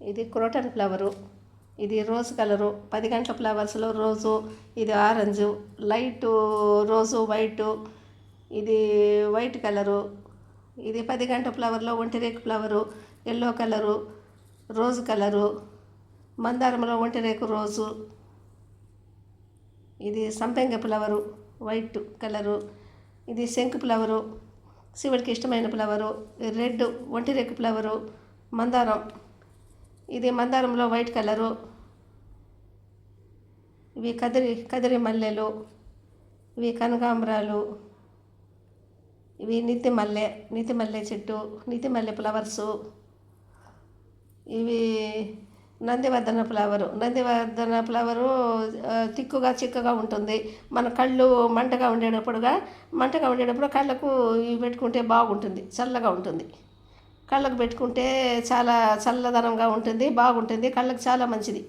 ఇది croton flower, ఇది rose colour, 10 గంటల ఫ్లవర్స్లో రోజు, ఇది ఆరెంజు, లైటు రోజు వైటు, ఇది వైట్ కలరు, ఇది 10 గంటల ఫ్లవర్లో ఒంటిరేకు flower, yellow colour, rose colour, మందారంలో ఒంటిరేకు రోజు, ఇది సంపెంగ ఫ్లవరు వైట్ కలరు, ఇది శంకు ఫ్లవరు శివుడికి ఇష్టమైన ఫ్లవరు, రెడ్ ఒంటిరేకు ఫ్లవరు, మందారం, ఇది మందారంలో వైట్ కలరు, ఇవి కదిరి మల్లెలు, ఇవి కనకాంబరాలు, ఇవి నిత్య మల్లె చెట్టు, నిత్య మల్లె ఫ్లవర్సు, ఇవి నందివర్ధన ఫ్లవరు తిక్కుగా చిక్కగా ఉంటుంది. మన కళ్ళు మంటగా ఉండేటప్పుడు కళ్ళకు ఇవి పెట్టుకుంటే బాగుంటుంది, చల్లగా ఉంటుంది. కళ్ళకు పెట్టుకుంటే చాలా చల్లదనంగా ఉంటుంది, బాగుంటుంది, కళ్ళకు చాలా మంచిది.